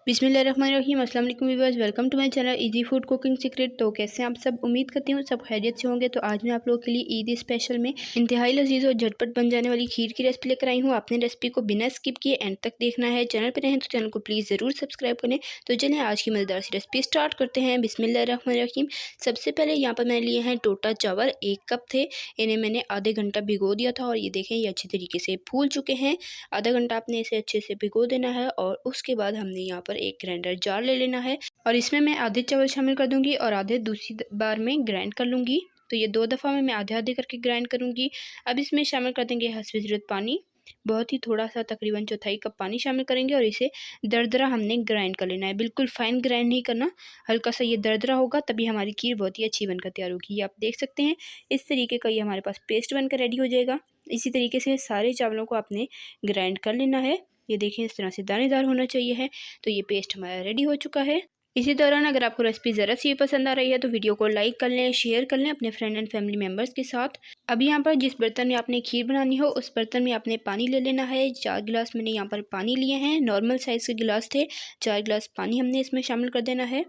बिस्मिल्लाहिर्रहमानिर्रहीम। अस्सलाम वालेकुम viewers, welcome to my channel easy food cooking secret. तो कैसे हैं आप सब? उम्मीद करती हूँ सब खैरियत से होंगे। तो आज मैं आप लोगों के लिए ईद स्पेशल में इंतहाई लजीज और झटपट बन जाने वाली खीर की रेसिपी लेकर आई हूँ। आपने रेसिपी को बिना स्किप किए एंड तक देखना है। चैनल पर रहें तो चैनल को प्लीज़ ज़रूर सब्सक्राइब करें। तो चलिए आज की मज़ेदार सी रेसिपी स्टार्ट करते हैं। बिस्मिल्लाहिर्रहमानिर्रहीम। सबसे पहले यहाँ पर मैंने लिए हैं टोटा चावल, 1 कप थे। इन्हें मैंने आधे घंटा भिगो दिया था और ये देखें ये अच्छी तरीके से फूल चुके हैं। आधा घंटा आपने इसे अच्छे से भिगो देना है और उसके बाद हमने यहाँ पर एक ग्राइंडर जार ले लेना है और इसमें मैं आधे चावल शामिल कर दूंगी और आधे दूसरी बार में ग्राइंड कर लूँगी। तो ये 2 दफ़ा में मैं आधे आधे करके ग्राइंड करूँगी। अब इसमें शामिल कर देंगे हस्बे ज़रूरत पानी, बहुत ही थोड़ा सा, तकरीबन चौथाई कप पानी शामिल करेंगे और इसे दरदरा हमने ग्राइंड कर लेना है। बिल्कुल फाइन ग्राइंड नहीं करना, हल्का सा ये दरदरा होगा तभी हमारी खीर बहुत ही अच्छी बनकर तैयार होगी। ये आप देख सकते हैं इस तरीके का ये हमारे पास पेस्ट बनकर रेडी हो जाएगा। इसी तरीके से सारे चावलों को आपने ग्राइंड कर लेना है। ये देखें इस तरह से दानेदार होना चाहिए है। तो ये पेस्ट हमारा रेडी हो चुका है। इसी दौरान अगर आपको रेसिपी ज़रा सी पसंद आ रही है तो वीडियो को लाइक कर लें, शेयर कर लें अपने फ्रेंड एंड फैमिली मेम्बर्स के साथ। अब यहाँ पर जिस बर्तन में आपने खीर बनानी हो उस बर्तन में आपने पानी ले लेना है। 4 गिलास मैंने यहाँ पर पानी लिए हैं, नॉर्मल साइज़ के गिलास थे। 4 गिलास पानी हमने इसमें शामिल कर देना है।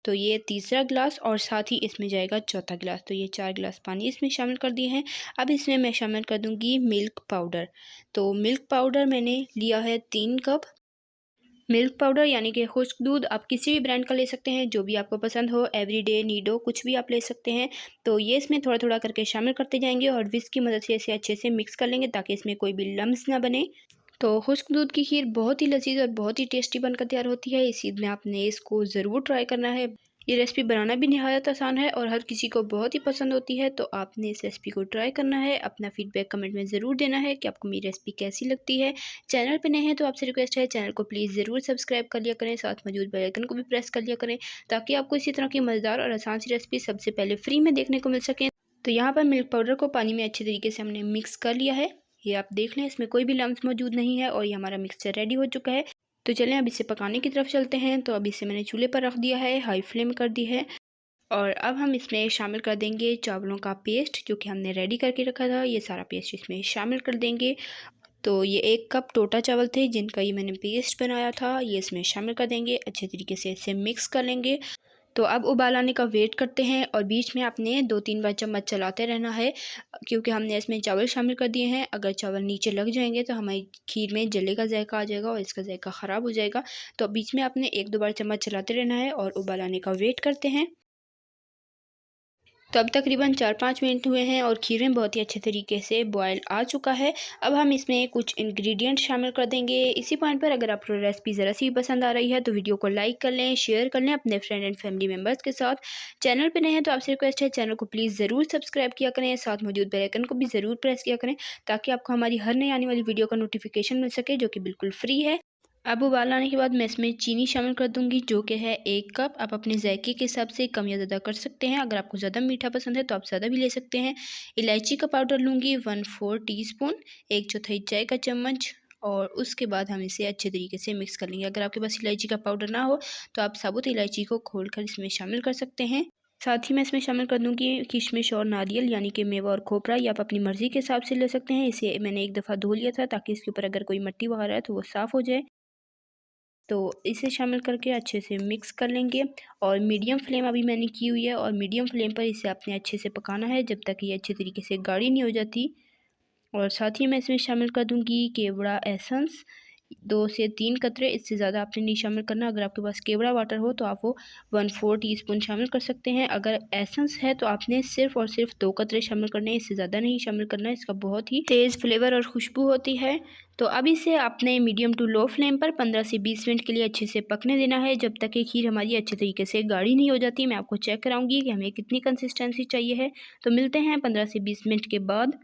तो ये तीसरा गिलास और साथ ही इसमें जाएगा चौथा गिलास। तो ये 4 गिलास पानी इसमें शामिल कर दिए हैं। अब इसमें मैं शामिल कर दूंगी मिल्क पाउडर। तो मिल्क पाउडर मैंने लिया है 3 कप। मिल्क पाउडर यानी कि खुश्क दूध आप किसी भी ब्रांड का ले सकते हैं, जो भी आपको पसंद हो, एवरीडे, नीडो, कुछ भी आप ले सकते हैं। तो ये इसमें थोड़ा थोड़ा करके शामिल करते जाएंगे और विस्क की मदद से इसे अच्छे से मिक्स कर लेंगे ताकि इसमें कोई भी लम्स ना बने। तो खुश्क दूध की खीर बहुत ही लजीज और बहुत ही टेस्टी बनकर तैयार होती है। इस ईद में आपने इसको ज़रूर ट्राई करना है। ये रेसिपी बनाना भी निहायत आसान है और हर किसी को बहुत ही पसंद होती है। तो आपने इस रेसिपी को ट्राई करना है। अपना फीडबैक कमेंट में ज़रूर देना है कि आपको मेरी रेसिपी कैसी लगती है। चैनल पे नए हैं तो आपसे रिक्वेस्ट है चैनल को प्लीज़ ज़रूर सब्सक्राइब कर लिया करें, साथ मौजूद बेल आइकन को भी प्रेस कर लिया करें ताकि आपको इसी तरह की मज़ेदार और आसान सी रेसिपी सबसे पहले फ्री में देखने को मिल सकें। तो यहाँ पर मिल्क पाउडर को पानी में अच्छी तरीके से हमने मिक्स कर लिया है। ये आप देख लें इसमें कोई भी लम्स मौजूद नहीं है और ये हमारा मिक्सचर रेडी हो चुका है। तो चलें अब इसे पकाने की तरफ चलते हैं। तो अब इसे मैंने चूल्हे पर रख दिया है, हाई फ्लेम कर दी है और अब हम इसमें शामिल कर देंगे चावलों का पेस्ट जो कि हमने रेडी करके रखा था। ये सारा पेस्ट इसमें शामिल कर देंगे। तो ये 1 कप टोटा चावल थे जिनका ये मैंने पेस्ट बनाया था, ये इसमें शामिल कर देंगे। अच्छे तरीके से इसे मिक्स कर लेंगे। तो अब उबाल आने का वेट करते हैं और बीच में आपने 2-3 बार चम्मच चलाते रहना है क्योंकि हमने इसमें चावल शामिल कर दिए हैं। अगर चावल नीचे लग जाएंगे तो हमारी खीर में जले का जायका आ जाएगा और इसका जायका ख़राब हो जाएगा। तो बीच में आपने 1-2 बार चम्मच चलाते रहना है और उबाल आने का वेट करते हैं। तो अब तकरीबन 4-5 मिनट हुए हैं और खीर में बहुत ही अच्छे तरीके से बॉयल आ चुका है। अब हम इसमें कुछ इंग्रेडिएंट शामिल कर देंगे। इसी पॉइंट पर अगर आपको रेसिपी ज़रा सी पसंद आ रही है तो वीडियो को लाइक कर लें, शेयर कर लें अपने फ्रेंड एंड फैमिली मेम्बर्स के साथ। चैनल पर नए हैं तो आपसे रिक्वेस्ट है चैनल को प्लीज़ ज़रूर सब्सक्राइब किया करें, साथ मौजूद बेल आइकन को भी ज़रूर प्रेस किया करें ताकि आपको हमारी हर नई आने वाली वीडियो का नोटिफिकेशन मिल सके जो कि बिल्कुल फ्री है। अब उबाल आने के बाद मैं इसमें चीनी शामिल कर दूंगी जो कि है 1 कप। आप अपने जायके के हिसाब से कम या ज़्यादा कर सकते हैं। अगर आपको ज़्यादा मीठा पसंद है तो आप ज़्यादा भी ले सकते हैं। इलायची का पाउडर लूँगी 1/4 टीस्पून, 1/4 चाय का चम्मच और उसके बाद हम इसे अच्छे तरीके से मिक्स कर लेंगे। अगर आपके पास इलायची का पाउडर ना हो तो आप साबुत इलायची को खोल कर इसमें शामिल कर सकते हैं। साथ ही मैं इसमें शामिल कर दूँगी किशमिश और नारियल यानी कि मेवा और खोपरा, या आप अपनी मर्ज़ी के हिसाब से ले सकते हैं। इसे मैंने 1 दफ़ा धो लिया था ताकि इसके ऊपर अगर कोई मिट्टी वगैरह है तो वो साफ़ हो जाए। तो इसे शामिल करके अच्छे से मिक्स कर लेंगे और मीडियम फ्लेम अभी मैंने की हुई है और मीडियम फ्लेम पर इसे आपने अच्छे से पकाना है जब तक ये अच्छे तरीके से गाढ़ी नहीं हो जाती। और साथ ही मैं इसमें शामिल कर दूंगी केवड़ा एसेंस, 2 से 3 कतरे, इससे ज़्यादा आपने नहीं शामिल करना। अगर आपके पास केवड़ा वाटर हो तो आप वो 1/4 टीस्पून शामिल कर सकते हैं। अगर एसेंस है तो आपने सिर्फ और सिर्फ 2 कतरे शामिल करने हैं, इससे ज़्यादा नहीं शामिल करना है। इसका बहुत ही तेज़ फ्लेवर और खुशबू होती है। तो अब इसे आपने मीडियम टू लो फ्लेम पर 15 से 20 मिनट के लिए अच्छे से पकने देना है जब तक कि खीर हमारी अच्छे तरीके से गाढ़ी नहीं हो जाती। मैं आपको चेक कराऊंगी कि हमें कितनी कंसिस्टेंसी चाहिए है। तो मिलते हैं 15 से 20 मिनट के बाद।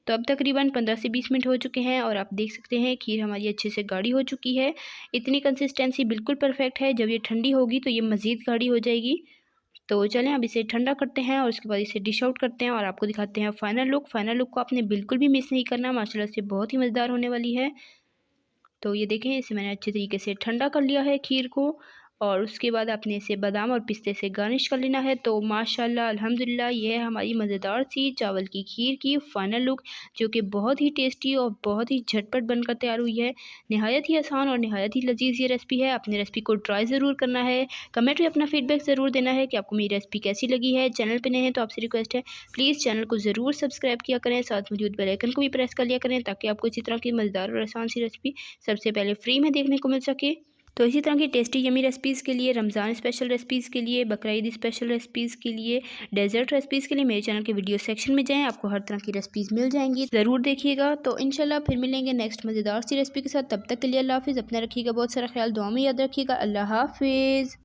तो अब तकरीबन 15 से 20 मिनट हो चुके हैं और आप देख सकते हैं खीर हमारी अच्छे से गाढ़ी हो चुकी है। इतनी कंसिस्टेंसी बिल्कुल परफेक्ट है। जब ये ठंडी होगी तो ये मज़ीद गाढ़ी हो जाएगी। तो चलें अब इसे ठंडा करते हैं और उसके बाद इसे डिश आउट करते हैं और आपको दिखाते हैं फ़ाइनल लुक। फ़ाइनल लुक को आपने बिल्कुल भी मिस नहीं करना, माशाल्लाह से बहुत ही मज़ेदार होने वाली है। तो ये देखें इसे मैंने अच्छे तरीके से ठंडा कर लिया है खीर को और उसके बाद आपने इसे बादाम और पिस्ते से गार्निश कर लेना है। तो माशाल्लाह अल्हम्दुलिल्लाह ये है हमारी मज़ेदार सी चावल की खीर की फ़ाइनल लुक, जो कि बहुत ही टेस्टी और बहुत ही झटपट बनकर तैयार हुई है। नहायत ही आसान और नहायत ही लजीज़ ये रेसिपी है। अपनी रेसिपी को ट्राई ज़रूर करना है। कमेंट में अपना फीडबैक ज़रूर देना है कि आपको मेरी रेसिपी कैसी लगी है। चैनल पर नए हैं तो आपसे रिक्वेस्ट है प्लीज़ चैनल को ज़रूर सब्सक्राइब किया करें, साथ मौजूद बेल आइकन को भी प्रेस कर लिया करें ताकि आपको इसी तरह की मज़ेदार और आसान सी रेसिपी सबसे पहले फ्री में देखने को मिल सके। तो इसी तरह की टेस्टी यमी रेसिपीज़ के लिए, रमज़ान स्पेशल रेसिपीज़ के लिए, बकरा ईद स्पेशल रेसिपीज़ के लिए, डेज़र्ट रेसिपीज़ के लिए मेरे चैनल के वीडियो सेक्शन में जाएँ, आपको हर तरह की रेसिपीज़ मिल जाएंगी, ज़रूर देखिएगा। तो इंशाल्लाह फिर मिलेंगे नेक्स्ट मज़ेदार सी रेसिपी के साथ। तब तक के लिए अल्लाह हाफ़िज़, अपना रखिएगा बहुत सारा ख्याल, दुआ में याद रखिएगा। अल्लाह हाफ़िज़।